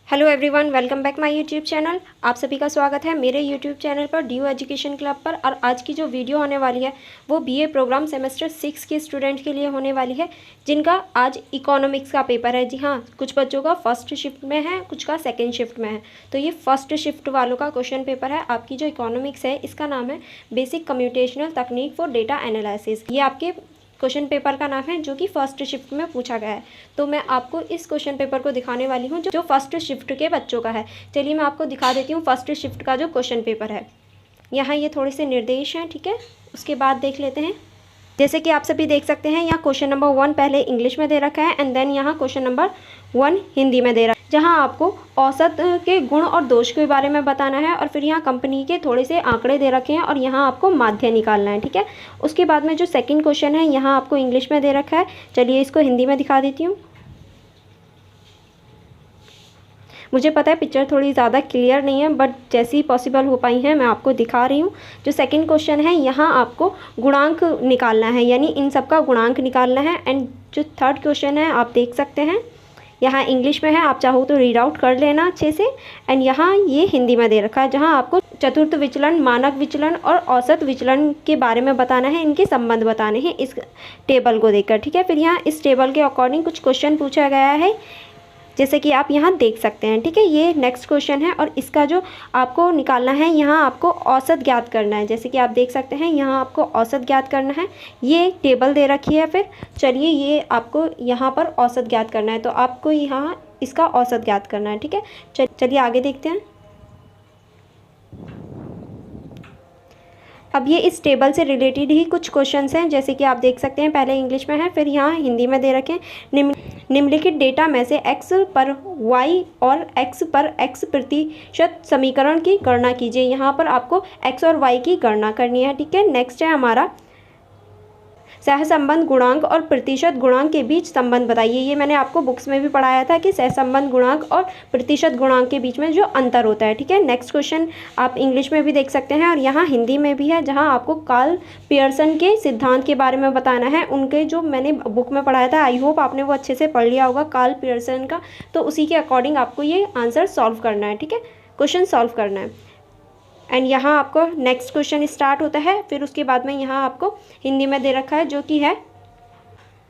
Hello everyone, welcome back my YouTube channel. आप सभी का स्वागत है मेरे यूट्यूब चैनल पर डी एजुकेशन क्लब पर। और आज की जो वीडियो होने वाली है वो बीए प्रोग्राम सेमेस्टर 6 के स्टूडेंट के लिए होने वाली है, जिनका आज इकोनॉमिक्स का पेपर है। जी हाँ, कुछ बच्चों का फर्स्ट शिफ्ट में है, कुछ का सेकेंड शिफ्ट में है। तो ये फर्स्ट शिफ्ट वालों का क्वेश्चन पेपर है। आपकी जो इकोनॉमिक्स है इसका नाम है बेसिक कंप्यूटेशनल तकनीक फॉर डेटा एनालिसिस। ये आपके क्वेश्चन पेपर का नाम है जो कि फर्स्ट शिफ्ट में पूछा गया है। तो मैं आपको इस क्वेश्चन पेपर को दिखाने वाली हूँ जो फर्स्ट शिफ्ट के बच्चों का है। चलिए मैं आपको दिखा देती हूँ फर्स्ट शिफ्ट का जो क्वेश्चन पेपर है। यहाँ ये थोड़े से निर्देश हैं, ठीक है। उसके बाद देख लेते हैं। जैसे कि आप सभी देख सकते हैं, यहाँ क्वेश्चन नंबर 1 पहले इंग्लिश में दे रखा है एंड देन यहाँ क्वेश्चन नंबर 1 हिंदी में दे रखा है, जहाँ आपको औसत के गुण और दोष के बारे में बताना है। और फिर यहाँ कंपनी के थोड़े से आंकड़े दे रखे हैं और यहाँ आपको माध्य निकालना है, ठीक है। उसके बाद में जो सेकंड क्वेश्चन है यहाँ आपको इंग्लिश में दे रखा है। चलिए इसको हिंदी में दिखा देती हूँ। मुझे पता है पिक्चर थोड़ी ज़्यादा क्लियर नहीं है, बट जैसी पॉसिबल हो पाई है मैं आपको दिखा रही हूँ। जो सेकंड क्वेश्चन है यहाँ आपको गुणांक निकालना है, यानी इन सब का गुणांक निकालना है। एंड जो थर्ड क्वेश्चन है आप देख सकते हैं, यहाँ इंग्लिश में है, आप चाहो तो रीड आउट कर लेना अच्छे से। एंड यहाँ ये हिंदी में दे रखा है, जहाँ आपको चतुर्थ विचलन, मानक विचलन और औसत विचलन के बारे में बताना है, इनके संबंध बताने हैं इस टेबल को देखकर, ठीक है। फिर यहाँ इस टेबल के अकॉर्डिंग कुछ क्वेश्चन पूछा गया है, जैसे कि आप यहाँ देख सकते हैं, ठीक है। ये नेक्स्ट क्वेश्चन है और इसका जो आपको निकालना है, यहाँ आपको औसत ज्ञात करना है। जैसे कि आप देख सकते हैं यहाँ आपको औसत ज्ञात करना है। ये टेबल दे रखी है। फिर चलिए ये आपको यहाँ पर औसत ज्ञात करना है, तो आपको यहाँ इसका औसत ज्ञात करना है, ठीक है। चलिए आगे देखते हैं। अब ये इस टेबल से रिलेटेड ही कुछ क्वेश्चंस हैं, जैसे कि आप देख सकते हैं पहले इंग्लिश में है, फिर यहाँ हिंदी में दे रखे हैं। निम्नलिखित डेटा में से x पर y और x पर x प्रतिशत समीकरण की गणना कीजिए। यहाँ पर आपको x और y की गणना करनी है, ठीक है। नेक्स्ट है हमारा सहसंबंध गुणांक और प्रतिशत गुणांक के बीच संबंध बताइए। ये मैंने आपको बुक्स में भी पढ़ाया था कि सहसंबंध गुणांक और प्रतिशत गुणांक के बीच में जो अंतर होता है, ठीक है। नेक्स्ट क्वेश्चन आप इंग्लिश में भी देख सकते हैं और यहाँ हिंदी में भी है, जहाँ आपको कार्ल पियर्सन के सिद्धांत के बारे में बताना है। उनके जो मैंने बुक में पढ़ाया था, आई होप आपने वो अच्छे से पढ़ लिया होगा कार्ल पियर्सन का। तो उसी के अकॉर्डिंग आपको ये आंसर सॉल्व करना है, ठीक है, क्वेश्चन सॉल्व करना है। एंड यहाँ आपको नेक्स्ट क्वेश्चन स्टार्ट होता है। फिर उसके बाद में यहाँ आपको हिंदी में दे रखा है जो कि है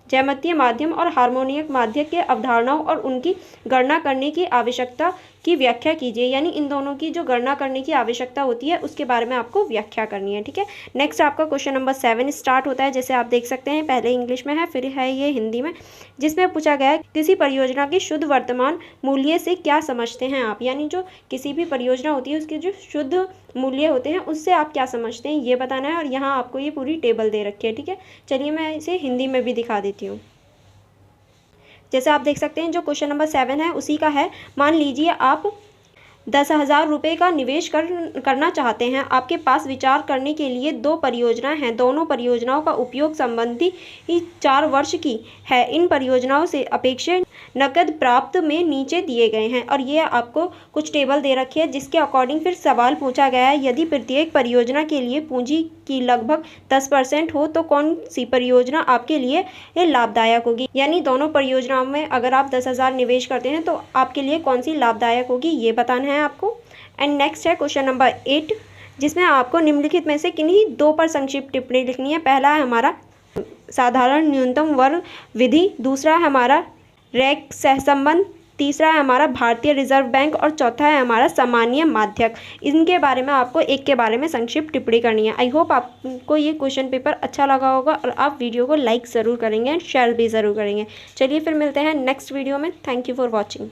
ज्यामितीय माध्यम और हार्मोनिक माध्यम के अवधारणाओं और उनकी गणना करने की आवश्यकता की व्याख्या कीजिए। यानी इन दोनों की जो गणना करने की आवश्यकता होती है उसके बारे में आपको व्याख्या करनी है, ठीक है। नेक्स्ट आपका क्वेश्चन नंबर 7 स्टार्ट होता है। जैसे आप देख सकते हैं पहले इंग्लिश में है, फिर है ये हिंदी में, जिसमें पूछा गया है किसी परियोजना की शुद्ध वर्तमान मूल्य से क्या समझते हैं आप। यानी जो किसी भी परियोजना होती है उसके जो शुद्ध मूल्य होते हैं उससे आप क्या समझते हैं ये बताना है। और यहाँ आपको ये पूरी टेबल दे रखी है, ठीक है। चलिए मैं इसे हिंदी में भी दिखा देती हूँ। जैसे आप देख सकते हैं जो क्वेश्चन नंबर 7 है उसी का है। मान लीजिए आप 10,000 रुपये का निवेश करना चाहते हैं। आपके पास विचार करने के लिए 2 परियोजनाएं हैं। दोनों परियोजनाओं का उपयोग संबंधी 4 वर्ष की है। इन परियोजनाओं से अपेक्षित नकद प्राप्त में नीचे दिए गए हैं। और ये आपको कुछ टेबल दे रखी है जिसके अकॉर्डिंग फिर सवाल पूछा गया है, यदि प्रत्येक परियोजना के लिए पूंजी की लगभग 10% हो तो कौन सी परियोजना आपके लिए लाभदायक होगी। यानी दोनों परियोजनाओं में अगर आप 10,000 निवेश करते हैं तो आपके लिए कौन सी लाभदायक होगी ये बताना है आपको। एंड नेक्स्ट है क्वेश्चन नंबर 8, जिसमें आपको निम्नलिखित में से किन्हीं 2 पर संक्षिप्त टिप्पणी लिखनी है। पहला है हमारा साधारण न्यूनतम वर्ग विधि, दूसरा है हमारा रैक सहसंबंध, तीसरा है हमारा भारतीय रिजर्व बैंक और चौथा है हमारा सामान्य माध्यक। इनके बारे में आपको एक के बारे में संक्षिप्त टिप्पणी करनी है। आई होप आपको ये क्वेश्चन पेपर अच्छा लगा होगा और आप वीडियो को लाइक ज़रूर करेंगे एंड शेयर भी ज़रूर करेंगे। चलिए फिर मिलते हैं नेक्स्ट वीडियो में। Thank you for watching.